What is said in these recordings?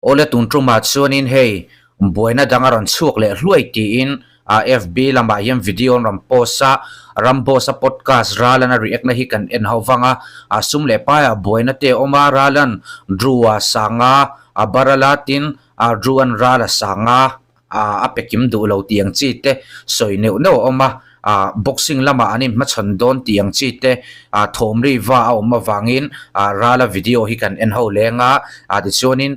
ole tuntruma chuanin hei Buaina dangaron chhuak le hluai ti in FB lamah hian video Ramboss podcast ralan react na hi kan en hawanga sum le pa Buaina te oma ralan druwa sanga baralatin druan rala sanga apekim du lo tiang chi te soi neu no oma boxing lama anin machan don tiang chi te thomri wa oma wangin rala video hi kan en ho lenga ti chuanin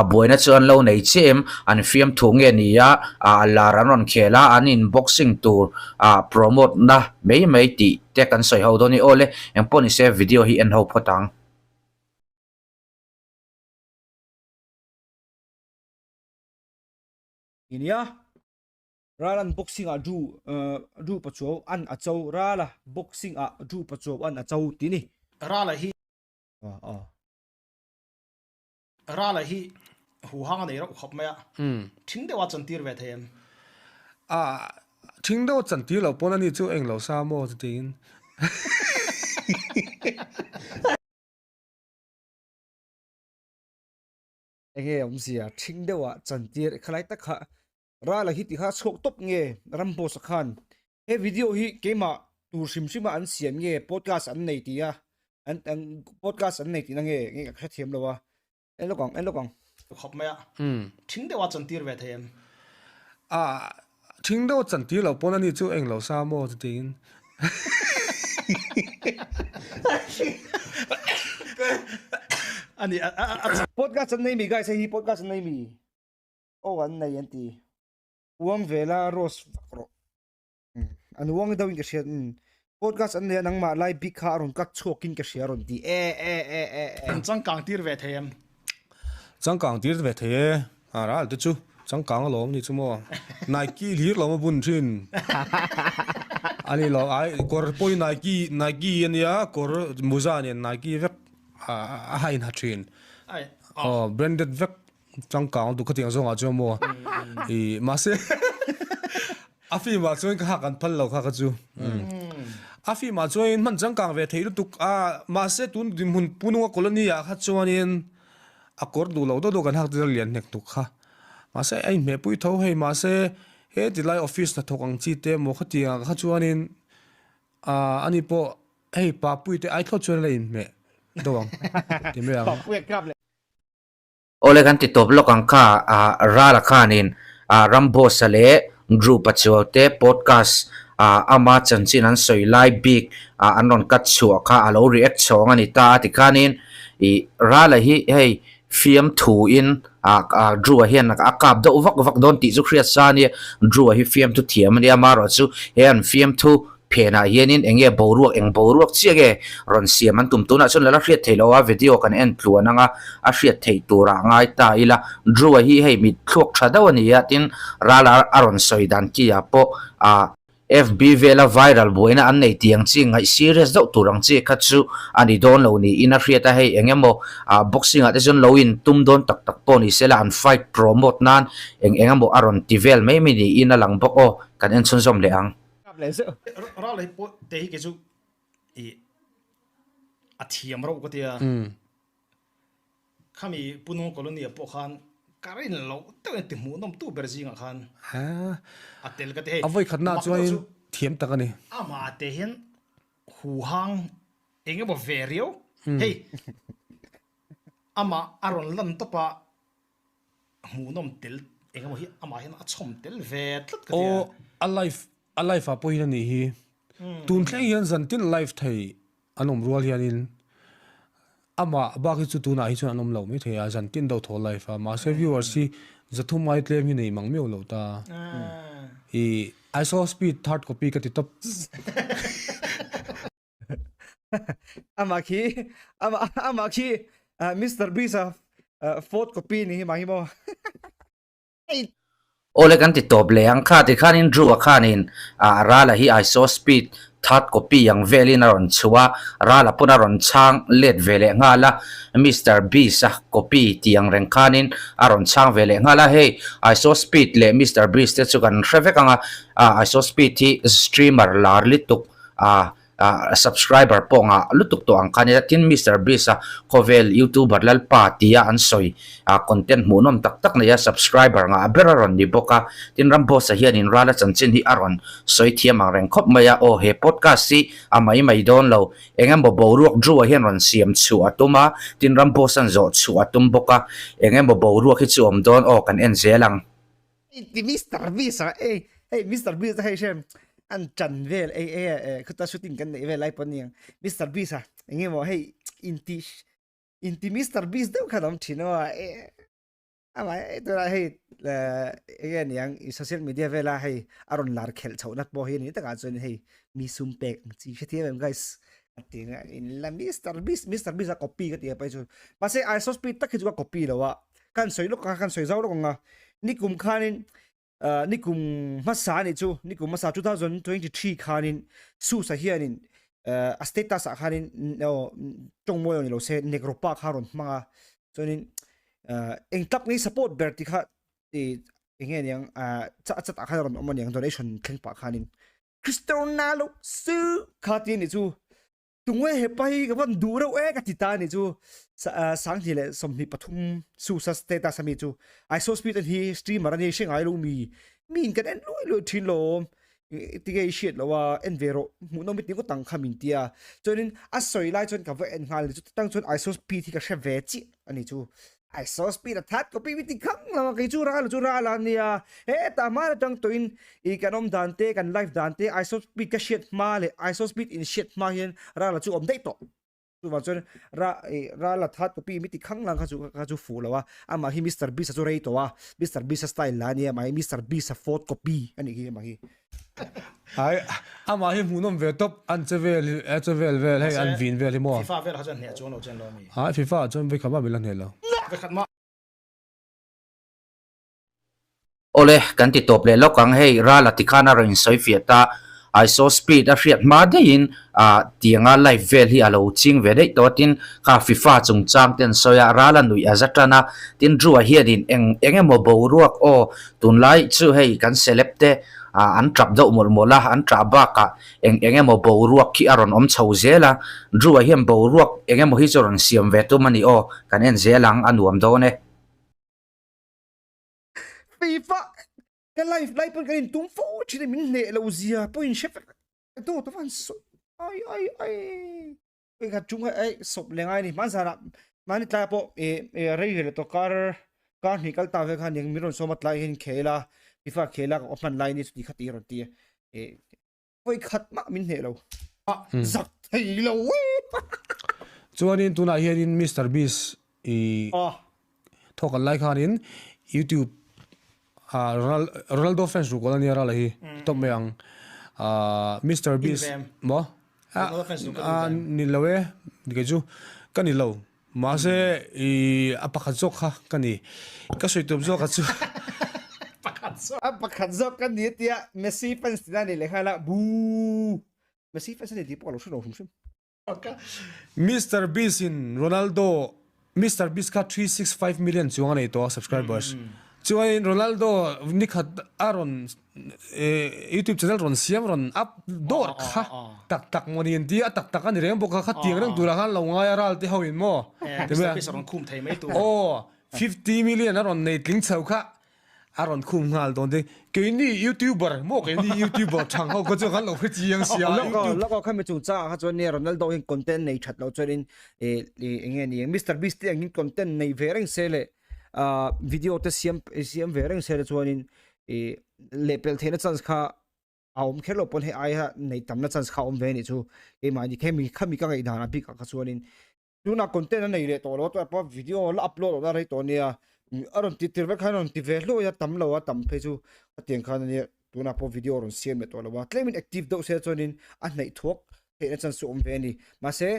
Buaina chuan lo nei chem an film thu nge nia la rawn khela anin boxing tour promote na mei ti te kan soi ho doni ole emponi se video hi en ho photang inia ralan boxing du pacho an achau rala boxing du pacho an achau tini rala hi rala hi hu hang nei ro khop maya thing de wa chan tir ve them thing de wa chan tir lo pon ani chu eng lo sa mo tin enge sia thing de wa chan tir khalai ta kha rala hi ti kha chok top nge Ramboss khan he video hi kema tur simsima an siam nge podcast an nei ti ya an podcast an nei ti na nge kha them lo wa en lokong khop maya thing de wa chan tir ve them thing de wa chan tir lo pon ani chu eng lo sa mo tin ani podcast an nei mi guys hi podcast an nei mi an nei anti uang vela ros ro an uang dawin ka siya podcast an nei nang ma lai big kha ron ka chokin ka siya ron di chang kang tir ve them chang kang tir ve the ra de chu chang kang lawm ni chu mo Nike hlir lawm bun thin ani lo ai kor poi Nike ania kor muzan Nike vek hain ha thin ai branded vek chang kang du khating zonga chu mo I ma se afi ma chuan ka kan phal lo kha ka chu afi ma chuan man chang kang ve thei lu tuk ma se tun dim hun pununga colony ya kha chuanin akor du lo do kan hak dil lian nek tuk kha ma se ai me pui tho hei ma se he tilai office na thokang chi te mo khatia kha chuanin ani po hei pa pui te ai tho chuan lai me dowang ti me ang ole kan ti top lokang kha Ralakone Ramboss le group achote podcast ama chanchin an soi lai big anon kat chhuak kha alo react chong ani ta ti khanin I rala hi hei film thu in drew hian akap do vak don ti chu khriat sa ni drew hi film tu thiam ni amaro chu hian film thu phena hianin enge boruak chiage ron siam an tum tuna chun la hriat theilowa video kan en tluananga a hriat thei tura ngai ta ila drew hi hei mi thlok thadawani ya tin rala aron soidan ki ya po FB vela viral Buaina an nei tiang chi ngai serious do turang chi khachu ani don lo ni ina hriata hei engemaw boxing at jon lo in tum don tak po ni sela an fight promote nan engemaw aron tivel mai mi ni ina lang bok o kan en chun som le ang rala hi po te hi ke chu a thiam ro ko tia khami punung colony po khan karin lo te ti mu nom tu berjinga khan atel ka te avoi khatna chuan thiam takani ama te hen hu hang engebo verio hey ama aron lan topa mu nom tel engebo hi ama hen achom tel ve tlat ka alive a poina ni hi tun thleng hian zantin live thei anom rual hianin ama baki chu tuna hi chuan anom lo me thei a zantin do tho live a ma se viewers si zathumai tlem hi nei mangmeu lo ta I saw speed third copy ka ti top ama khi Mr. Bisa fourth copy ni mahimo ole kan ti top le ang kha ti khanin drew khanin rala hi I saw speed third copy yang velin aron chuwa rala puna ron chang let vele ngala Mr. Bisa copy tiang reng khanin aron chang vele ngala hey I saw speed le Mr. Bisa te chu kan hrevek anga I saw speed hi streamer larli tuk subscriber po nga lutuk to ang kanila tin Mr. Beast kovel YouTuber lalpa tiya ansoy content munom tak na ya subscriber nga aberaron ni boka tin Ramboss hian in rala chanchin hi aron soi thiam ang reng khop maya o he podcast si amai mai don lo engam bo boruak dru hian ron siam chu atuma tin Ramboss an zo chu atum boka engam bo boruak hi chu om don o kan en zelang Mr. Beast Mr. Beast hay xem anh trần về cứ ta shooting cái này về lại bọn niang Mr. Beast nghe mà hay inti Mr. Beast đâu khả năng chino mà tôi là hay là cái niang social media về là hay aron lar khel chau nat bo hi ni ta ka chon hay mi sum pek chi khati em guys tiếng là Mr. Beast copy cái tiệp bây giờ mà sẽ ai speed tắc khi chúng copy đâu ạ kan soi lúc kan soi zau lúc nga ni kum khanin ni kum masa ni chu ni kum masa 2023 khanin su sa hianin status khanin no tong moyo ni lo se negropa kharon manga chonin eng tap ni support berti kha ti enge yang cha kharon omon yang donation theng pa khanin Cristiano Ronaldo su khati ni chu tungwe he pai ka ban duro ka tita ni chu sang thi le somni pathum su sa status mi chu I so speed hi streamer ani sheng ai lu mi min kan en lo thin lo tige shit lo wa envero mu no mit ni ko tang khamin tia chonin a soi lai chon ka ve en hal chu tang chon I so speed thi ka she ve chi ani chu I so speed that ko pi ti khang la kai chu ra la nia ta ma tang toin I kanom dante kan live dante I so speed ka shit ma le I so speed in shit ma hian ra la chu om dei to tu wa chon ra la that ko pi mi ti khang lang ka chu fu lo wa ama hi Mr. Beast chu rei to wa Mr. Beast style la nia mai Mr. Beast phot copy ani hi ma hi ai ama hi munom ve top an chevel hay an vin vel hi mo FIFA vel ha chan ne chon lo chen lo mi ha FIFA chon ve khama bilan helo ve khat ma ole kan ti top le lokang hei rala tikana rin soi fiata I so speed a fiat ma de in tianga live vel hi alo ching ve dei to tin ka FIFA chung chang ten soya rala nui azatana tin ruwa hi din enge mo bo ruak o tunlai chu hei kan selepte an trap do mola an traba ka enge mo bo ruak ki aron om chho zela ruwa hiam bo ruak enge mo hi choron siam ve tu mani o kan en zelang anuam do ne FIFA cái live bên cái tung phố chỉ để mình nệ là ziah point chef tôi vẫn sợ ai cái gạt chúng ấy sụp lên ai này mà sao mà nít lại bộ rây rồi to car hi kal ta ve khan yang miron so mat lai hin khela FIFA khela ko open line ni ti khati ron ti voi khat ma min ne lo zak thei lo chuanin tuna hianin Mr. Beast thokal lai khanin YouTube Ronaldo fans ru kolani ara lahi top meang Mr. Beast mo ni lawe dikeju kani lo ma se pakhat zok kha kani ka soitop zok chu pakhat zok kan ni tia Messi fans na ni le khala bu Messi fans ni di po lo shno shum Mr. Beast in Ronaldo Mr. Beast ka 365 million chuang nei to subscribers chuan Ronaldo nikhat aron YouTube channel ron siam ron up door kha tak monin dia tak ani reng boka kha tiang rang dura khan lo ngai ral te hoin mo Mr. Beast ron khum thei mai tu 50 million aron nei tling chau kha aron khum ngal don de ke ni YouTuber mo ke ni YouTuber chang ho ko chu khan lo kha chiang sia lo kha me chu cha ha chuan ni Ronaldo in content nei that lo chuan enge ni Mr. Beast in content nei vereng sele video te siam vereng sele chuanin lepel thena chance kha aum khelo pon he ai ha nei tamna chance kha om ve ni chu e mani khami ka ngai dana bi ka chuanin tuna content nei re to lo to pa video la upload da rei to nia aron ti tirve khanon ti ve lo ya tam lo wa tam phe chu ateng khan ni tuna po video ron siam me to lo wa claim active do se chuanin a nei thok thena chance om ve ni ma se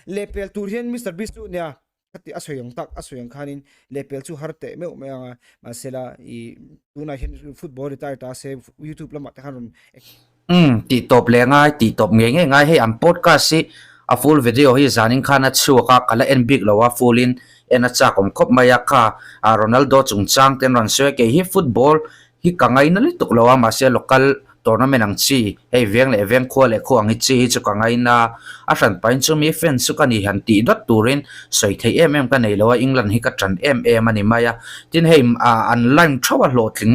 lepel tur hian Mr. Beast tu nia kati asoyang khanin lepel chu harte me masela I tuna hin football retire ta se YouTube lama ta khanon ti top le ngai ti top ngai he am podcast si a full video hi zanin khana chuka kala en big lawa full in en acha kom khop maya kha Ronaldo chungchang ten ron se ke hi football hi kangai na li tuk lawa ma se local tournament ang chi hei veng le veng khua le khuang hi chi chu ka ngai na a ran pain chu mi fan su ka ni han ti dot turin soi thei ka nei lo England hi ka tran ani maya tin hei an line thawa lo thing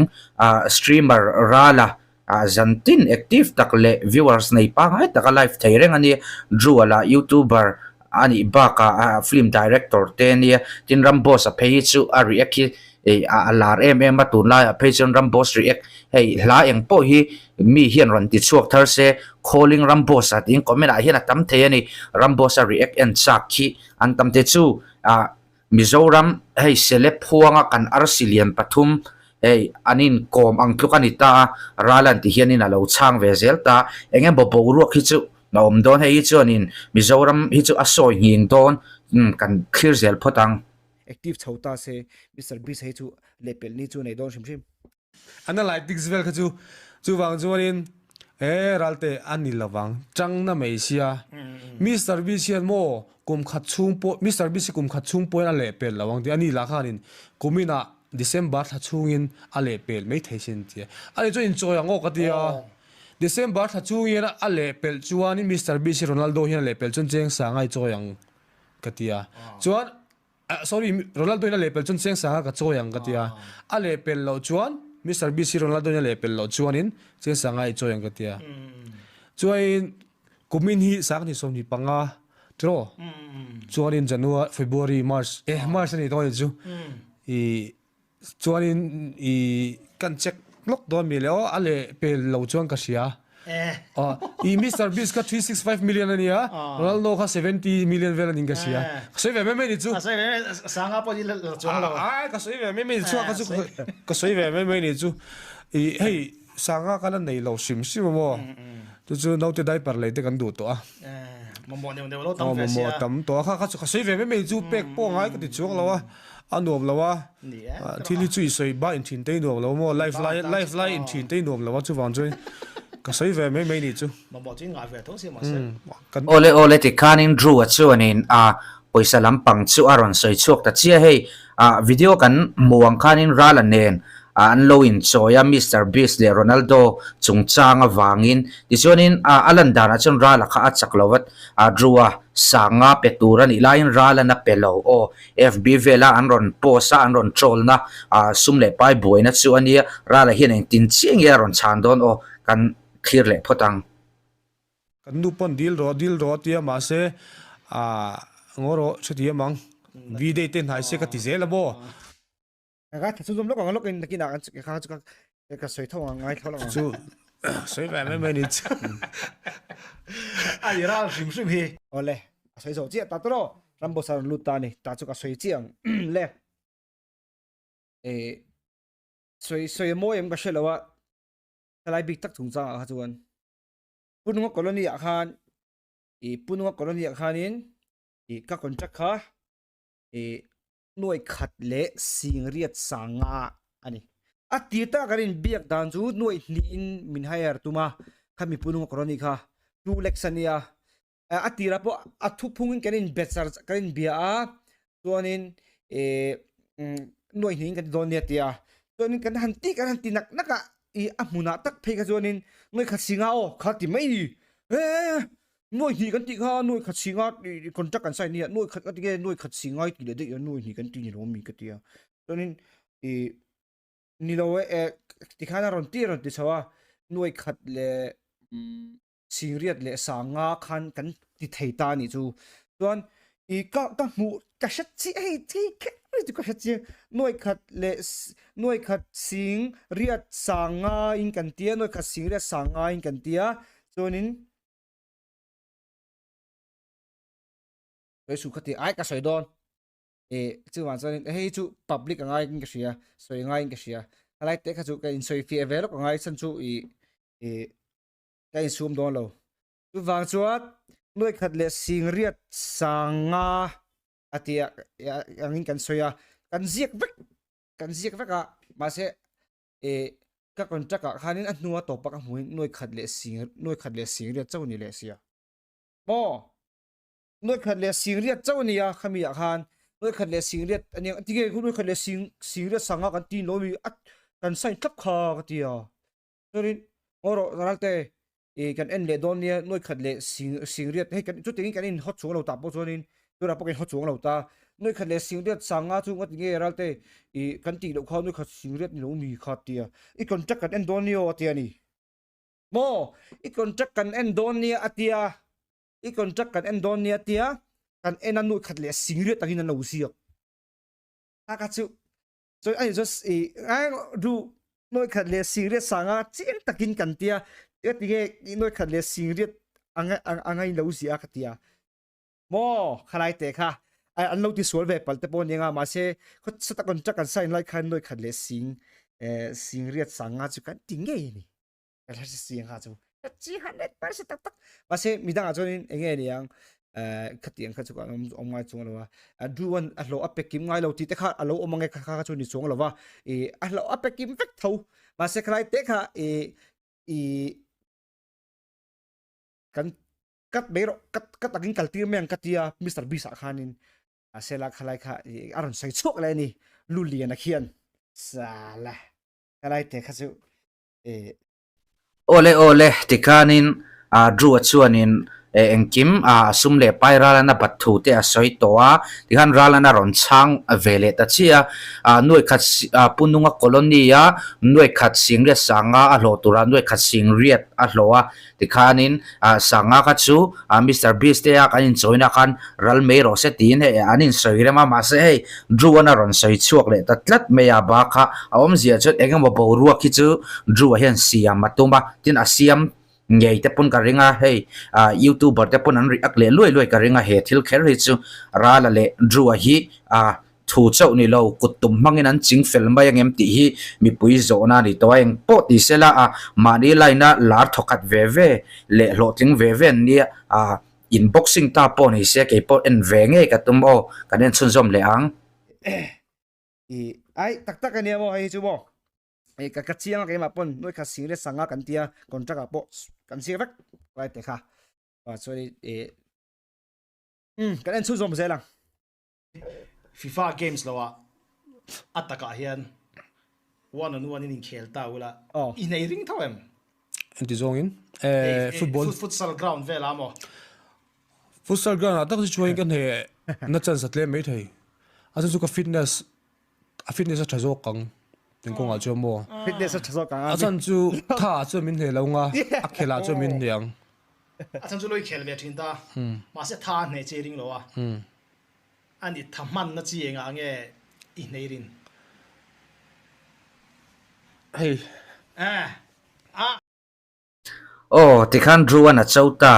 streamer rala zantin active takle viewers nei pa ngai taka live thei reng ani druala youtuber ani baka film director te ni tin Ramboss a phei chu a react hi lar ma tu la phei chon Ramboss react hei la eng po hi mi hian ron ti chuak thar se calling Ramboss at in comment a hian a tam the ani Ramboss a react and chak khi an tam te chu Mizoram hei selep huanga kan arsilian pathum hei anin kom ang thukani ta ralan ti hianin alo chang ve zel ta engem bo ruak hi chu na don hei chu anin Mizoram hi chu asoi hing don kan clear zel photang active chhota se Mr. Beast hei chu lepel ni chu nei don shim analytics vel kha chu wang chuanin ralte ani lawang chang na meisia Mr. Beast hian mo kum khat chung po Mr. Beast kum khat chung po a lepel lawang ti ani la khanin kumina December tha chungin a lepel mai theisin ti ani chu enjoy ango ka tia December tha chungin a lepel chuani Mr. Beast Ronaldo hian lepel chun cheng sangai choyang ka tia chuan sorry Ronaldo hian lepel chun cheng sanga ka choyang ka tia a lepel lo chuan Mr. Beast Ronaldo hian lepel lo chuanin cheng sangai choyang ka tia chuain kumin hi sang ni som ni panga tro chuanin January February March March ni to chu i chuanin i kan check lock do mi leo ale pel lo chuan ka sia i Mr. Beast ka 365 million ania Ronaldo ka 70 million vel anin ka sia soi ve me ni chu sanga po dil chuang lo ka soi ve me chu ka soi ve me ni chu i hei sanga kana nei lo sim mo chu no te dai par le te kan du to mo lo tam fe sia tam to ka soi ve me chu pek po ngai ka ti chuak lo anuam lawa thili chui soi ba in thin te nuam lo mo life line in thin te nuam lawa chu wang choi ka soi ve me ni chu mo chin ngai ve thong si ma se ole ti kanin drew chu anin poisa lampang chu aron soi chuak ta chia hei video kan muang kanin rala nen an lo in choya Mr. Beast le Ronaldo chungchang awangin tichonin alan dana chon rala kha achaklowat druwa sanga petura ni lain rala na pelo o FB vela an ron posa an ron troll na sumle pai Buaina chu ania rala hian en tin chiang ya ron chandon o kan clear le photang kan nu pon dil ro tia ma se ngoro chutia mang video ten hai se ka ti zela bo ga thu zum lo ka lo kin ki na kan chu ka soi thong ngai thol lo chu soi ve me ni chu ai ra sim hi ole soi zo chi ta tro Ramboss an luta ni ta chu ka soi chiang le soi mo em ka shelawa talai big tak thung cha ha chuan pununga colony a khan pununga colony a khanin ka contract kha nuai khat le sing riat sanga ani atita karin biak dan chu nuai ni in min hire tuma khami pununga colony kha tu lexania atira po athu phungin karin bechar karin bia a chuanin nuai ni kan don netia chuanin kan hanti nak naka i amuna tak phei ka chuanin nuai khat singa o khati mai nuôi hì kan ti kha nuôi khat singa contract kan sai ni nuôi khat ka nuôi khat singa ti le de nuôi hì kan ti ni ro mi ka tia cho nên ni lo ti khana ron ti chawa nuôi khat le singriat le sanga khan kan ti thei ta ni chu chuan ka mu ka shat chi ei thi ti ka shat chi nuôi khat sing riat sanga in kan tia nuôi khat sing riat sanga in kan tia cho nên su khati ai ka soi don chu wan chanin hei chu public angai kin ka sia soi ngai in ka sia alai te kha chu ka in soi fi evel ko ngai chan chu ka in sum don lo chu wang chuat noi khat le sing riat sanga atia angin kan soya kan ziak veka ma se ka contract ka khanin anua to pa ka hui noi khat le sing riat chau ni le sia mo nuôi khát lệ xing riết châu nia khami à khan nuôi khát lệ xing riết anh em tiếng nuôi khát lệ xing riết sang á kan tin lo mi kan sai thấp kha cái tia cho nên ngoro ralte kan en le don nia noi khat le sing riat he kan chu ting kan in hot chung lo ta po chonin tura po kan hot chung lo ta noi khat le sing riat sanga chu ngat nge ralte kan ti lo khaw noi khat sing riat ni lo mi khat tia I kon tak kan en don nio atia ni mo I kon tak kan en don nia atia I kon tak kan en don nia tia kan en anu khat le sing riat tangin an lo siak ka chu so ai just du noi khat le sing riat sanga chin takin kan tia tige noi khat le sing riat angai lo sia khatia mo khalai te kha ai an lo ti sol ve pal te pon yenga ma se khot sata kon tak kan sign like khan noi khat le sing riat sanga chu kan tinge ni kala sing ha chu 100% tak tak ma se midang a chonin enge niang khatiang kha chu ka omngai chung lo wa duan a lo apekim ngai lo ti te kha a lo omange kha chu ni chung lo wa a lo apekim vek tho ma se khalai te kha kan kat bero kat takin kaltir meng katia Mr. Bisa khanin asela khalai kha aron sai chok lai ni lulian a khian sala khalai te kha chu ole tikanin dru chuanin engkim sumle pai ralana pathu te asoi toa tihan ralana ron chang vele ta chia noi khat pununga kolonia noi khat singre sanga a hlo tura noi khat singriat a hloa tikhanin sanga ka chu Mr. Beast te kanin joina khan ralme ro se tin he anin soirema ma se hey druana ron soi chuak le tatlat meya ba kha awm zia chot engemaw boruwa khi chu druwa hian siam matuma tin asiam ngei te pun ka ringa hey YouTuber te pun an react le loi ka ringa he thil kher hi chu rala le druwa hi thu chau ni lo kutum mangin an ching fel mai angem ti hi mi pui zona ni to eng po ti sela mani laina lar thokat ve le lo tling ve ni unboxing ta po ni se ke po en ve nge ka tum o kanen chun zom le ang ai tak ania mo ai chu mo ka chiang ke ma pon noi kha sing le sanga kan tia contract a po kan si vek vai te kha sorry kan en chu zom se lang FIFA games lawa ataka hian one on one in khel ta ula inei ring thawem anti zongin football futsal ground vela mo futsal ground atak si chuan kan he na chan satle mai thei asan chu ka fitness a thazo kang tin ko nga chu mo fitness a thazo kang asan chu tha chu min he longa a khela chu min hiang asan chu loi khel ve thin ta ma se tha ne che ring lowa ani thaman na chi nga nge I neirin hey tikhan druana chauta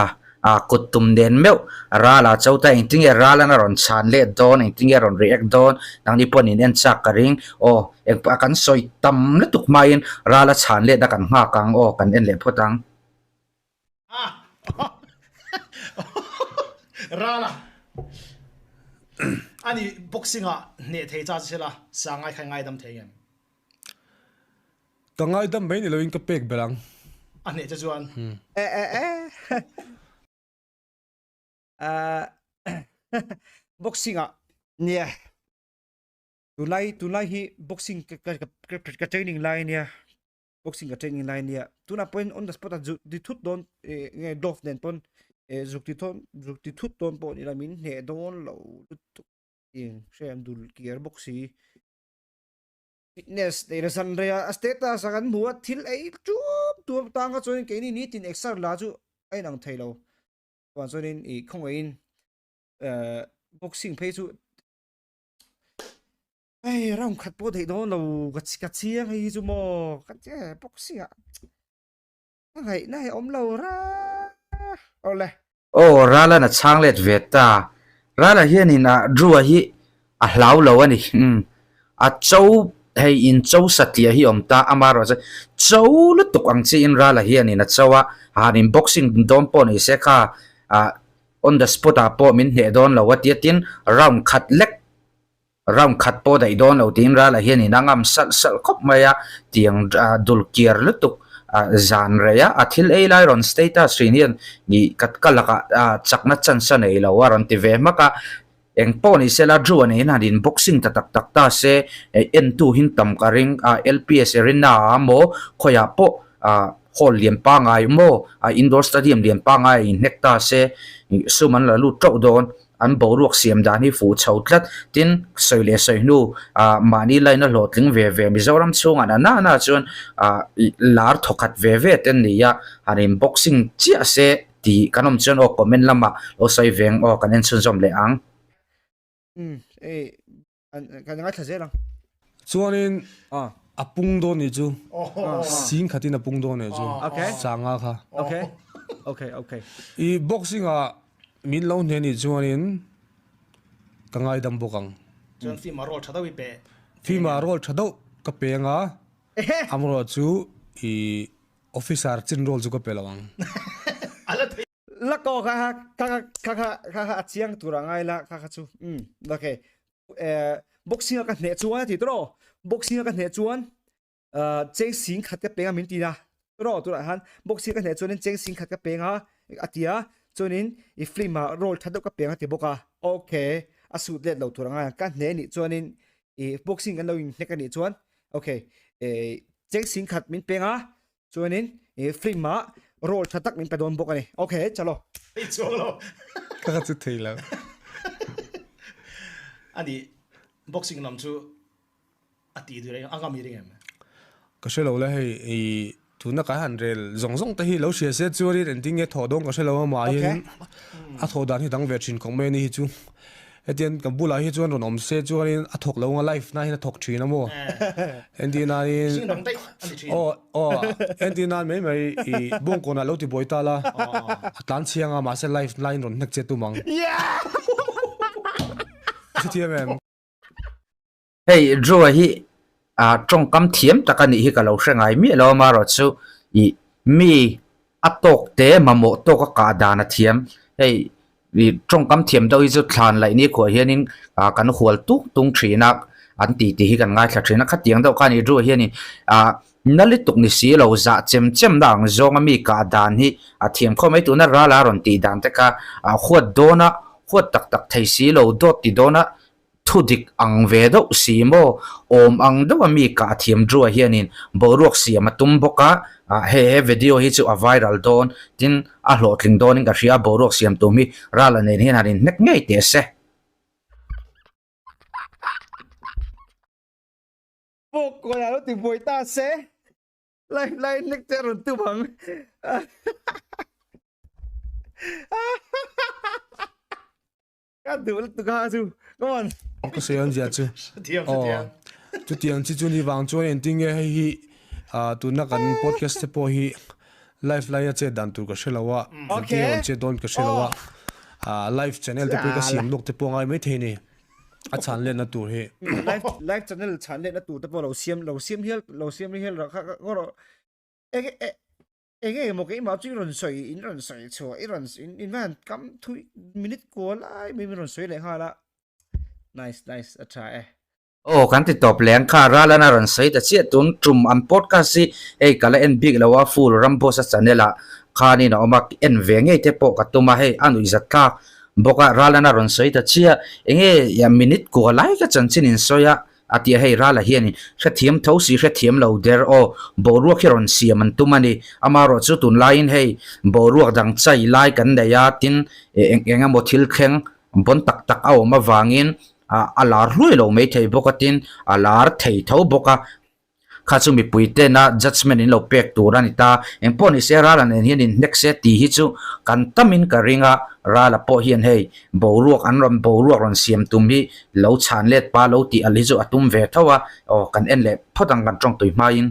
kutum den meu rala chauta intinge rala na ron chan le don intinge ron react don nang ni pon in en chak karing ek pa kan soi tam le tuk main rala chan le da kan nga kang kan en le photang rala ani boxing ne thei cha chela sangai khai ngai dam theigen tangai dam mai ni loin ka pek belang ani cha chuan boxing nia tulai hi boxing ka training line nia boxing ka training line nia tuna point on the spot di thut don nge dof den pon zukti thut don pon ila min ne don lo xem dul kier boxi fitness de resan rea asteta sakan muat thil ei tu tanga choin ke ni Nitin exer la chu ai nang thailo wan choin khongain boxing phe chu ai ram khat po thei don lo ka chiang hi chu mo ka che boxing nai om lo ra ole rala na changlet veta rala hian in druwa hi a hlau lo ani a chau hei in chau satia hi omta amaro chau lu tuk ang chi in rala hian in a chawa in boxing dom po ni se kha on the spot po min he don lo watiatin round khat po dai don lo tin rala hian in angam sal khop maya tiang dul kier lu tuk zan reya athil ei lai ron status rin ni kat kalaka chakna chansa nei lo waron ti ve maka engpo ni sela dru ani na din boxing tak ta se n2 hin tam ka ring LPS rin na mo khoya po hall lian pa ngai mo indoor stadium lian pa ngai Inhnek ta se suman la lu trau don an boruak siam dan hi fu chho tlat tin soile soinu mani laina lotling ve mizoram chunga na chuan lar thokat ve ten nia hanin boxing chia se ti kanom chuan o comment lama o soi veng o kanen chun zom le ang kan ngai thase lang chuanin apung do ni chu Oh. sin khatin apung do ne chu okay changa kha okay I boxing a min lo ne ni chuanin kangai dam bokang Chuan fi ma rol thadawi pe. phima rol thado ka penga amro chu I officer chin rol chu ka pelawang Ala theih. la ko kha chiang turangai la kha chu okay boxing ka ne chuan ti tro boxing ka ne chuan cheng sing khat ka penga min ti na tro tura han boxing ka ne chuan cheng sing khat ka penga atia chuanin I flima roll thado ka penga ti boka okay asu let lo turangai ka ne ni chuanin boxing kan lo in ne ka ni chuan okay cheng sing khat min penga chuanin flima roll thatak min pedon boka ni okay chalo Ei chuang lo. ka chu theila Ani boxing nam chu ati du reng angami reng em. ka shelo la hei tuna ka han rel zong te hi lo sia se chuari ren ting e thodong ka shelo ma hin a thodan hi dang ve thin kong me ni hi chu etian ka bula hi chuan ron om se chuarin a thok lo nga life na hin a thok thina mo endina Sing in dang tai ani thin. endina me I bong kona lo ti boita la atlan chianga ma se life line ron nek che tu mang thi em hey draw hi trong kam thiam takani hi ka lo hrengai mi lo ma ro chu mi atok te mamo to ka dana thiam hey trong kam thiam do hi chu thlan lai ni ko hianin kan hual tung thrinak an ti hi kan ngai thla thina khatiang do kan I draw hianin nalituk ni si lo za chem dang zonga mi ka dan hi thiam kho mai tu na ra la ron ti dan te ka khuat dona khuat tak thei si lo dot ti dona thudik ang ve do si mo om ang do mi ka thiam draw hianin boruak siam atum boka he video hi chu a viral don tin a hlotling don in ka ria boruak siam tu mi rala nen hin harin nek ngei te se bo ko la lo ti boita se lai nek te ron tu bang ka du tu ka chu come on ko se an ja chu Thiam. chu tiang chi chu ni wang chuan en ting e hi tuna kan podcast te po hi live line che dan tur ka shelawa Okay. on che don ka shelawa live channel te pe ka siam lok te po ngai mai the ni a chan le na tur he live channel chan le na tu ta po lo siam hial ra kha ngoro ege mo ke ma chu ron soi chu in man kam thu minute ko lai mi ron soi le ha la nice a try kan ti top leng kha rala na ron sai ta che tun trum an podcast si kala en big lawa full Ramboss channel a khani na omak en venge te po ka tuma he anu izat ka boka rala na ron sai ta chia enge ya minute ko lai ka chanchin in soya atia hei rala hiani hre thiam tho si hre thiam lo der o boruak hiron siam an tumani amaro chu tun lain hei boruak dang chai lai kan da ya tin enga mo thil kheng bon tak aw ma wangin alar hlui lo mai thei bokatin alar thei tho boka khachumi puite na judgment in lo pek turani ta emponi se rala nen hian in next set ti hi chu kan tamin ka ringa rala po hian hei boruak anram boruak ron siam tumhi lo chan let pa lo ti ali chu atum ve thawa o kan en le photang kan tong tui mai in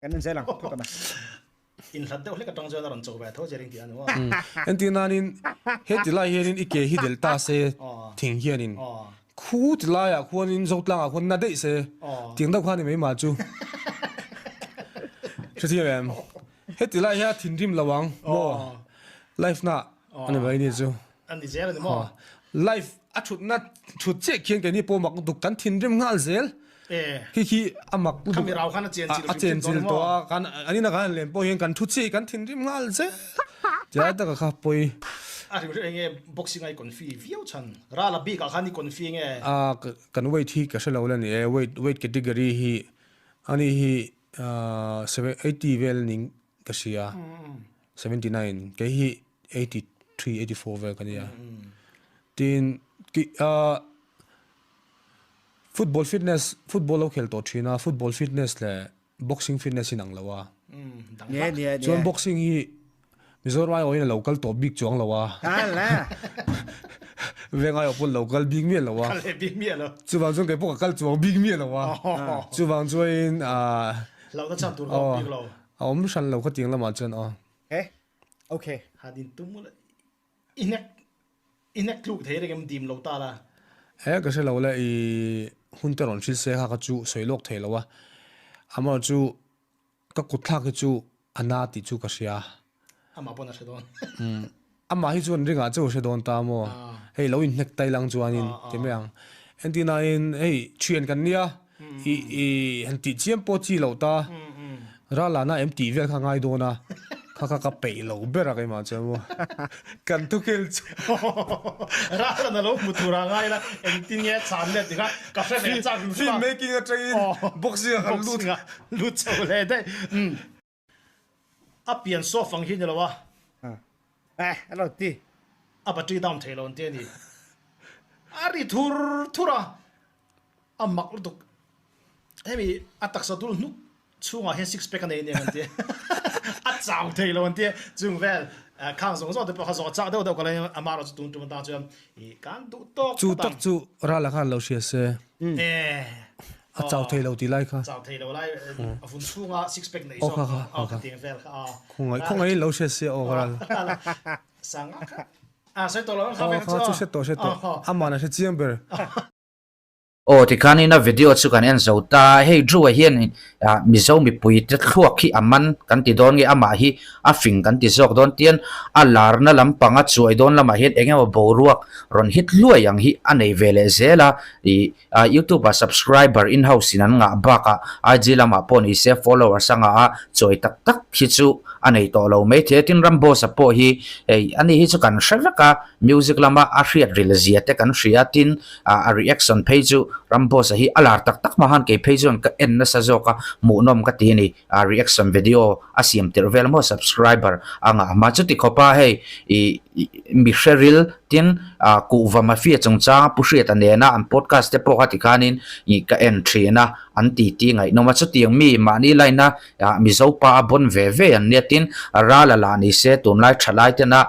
kan en zelang to kana In hlat deuh le ka tong chuan ron chau ve tho jering ti anu. en tin anin he ti lai hian in ike hi delta se thing hian in khu ti lai a khuan in zotlang a khuan na dei se ting da khani mai ma chu chhi em he ti lai ha thin rim lawang mo life na ani bai ni chu Ani zel ani mo. life a thut na thut che khian ke ni po mak du kan thin rim ngal zel hi amak Kami raw khana chen a chen chil to kan ani na kan lem po hian kan thu chi kan thin rim ngal ze ja ta ka kha poi Ari mo enge boxing ai konfi viau chan. Rala bi ka khani konfi nge. kan weight hi ka shalo la ni weight category hi ani hi 80 vel ning kasia 79 ke hi 83 84 vel kania tin ki football fitness football lo khel to thina football fitness le boxing fitness inang lawa Nè chuan boxing hi Mizoram oina local to big chuang lawa là venga yo pun local big meal lawa Kale big meal lo. chuwang chuan ke pok kal chuang big meal lawa chuwang chuan Lau ta chan tur lo big lo. om san lo khating lama chuan ok Hadin tumula. Inhnek kluk theih regem dim lo ta la. ka se lo la I hunteron thil se ha ka chu soilok thei lawa ama chu ka kutla ka chu anati chu ka sia Ama pona sedon. ama hi chuan ringa chu se don ta mo hei lo in hnek tai lang chuanin timeang entina in hei chien kan nia I hanti chiam po chi lo ta ra la na empty vel kha ngai do na kha pe lo bera kai ma chamo kan tu kel Ra na lo mutura ngai la en tin ye chan le ti kha ka fe me cha lu film making a train boxing kan lut lu chau le dai. A pian so fang hin lo wa. hello ti A ba tri dam thei lo te ni. Ari thura. A mak lu tuk. Hemi atak sa dul nu chungah hen six pack nei ne kan te. A chau thei lo te chung vel khang song so te pa so cha do ko le ama ro tu ta chuan I kan du tok chu tak chu ra la khan lo sia se a chau thei lo ti lai kha chau thei lo lai a fun chungah six pack nei so ka ting vel kha khongai lo sia se o ra sang a sai to lo kha ve kha chu se to ama na se chiang ber o ti khan in a video chu kan en zo ta hei dru a hian mizo mi pui te thluak hi aman kan ti don nge ama hi a fing kan ti zok don tian a larna lampanga chuai don lama hian engemaw boruak ron hit luai yang hi anei vele zela I YouTube a subscriber in house in an nga baka IG lama pon I se followers anga a choi tak tak hi chu anei to lo me the tin Ramboss po hi ani hi chu kan hravaka music lama a hriat ril zia te kan hria tin a reaction page chu Ramboss hi alar tak tak mahan ke page on ka en na sa zoka mu nom ka ti ni reaction video asiam tirvel mo subscriber anga ma chu ti khopa hei mi sheril tin ku va mafia chungcha pushriat anena an podcast te po khati khanin I ka entry na an ti ngai no ma chu tiang mi mani laina mi zo pa bon ve an netin ra la ni se tun lai thalai te na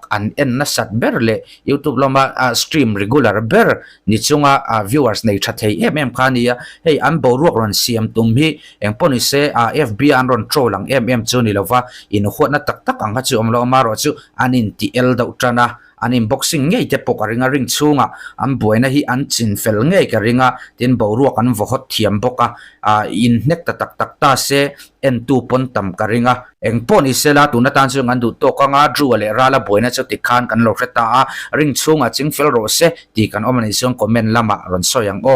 an en na sat berle YouTube loma stream regular ber ni chunga viewers nei thathei khania hei an boruak ron siam tum hi engponi se FB an ron trolang chu ni lova in khotna tak tak anga chu omlo ma ro chu anin ti el do trana an unboxing ngei te pok ringa ring chunga an buaina hi an chin fel ngei ka ringa tin boruak an vohot thiam boka Inhnek ta tak tak ta se en tu pon tam ka ringa engpon isela tuna tan chu ngan du to ka nga dru le rala buaina chu ti khan kan lo reta ring chunga ching fel ro se ti kan omani song comment lama ron soyang o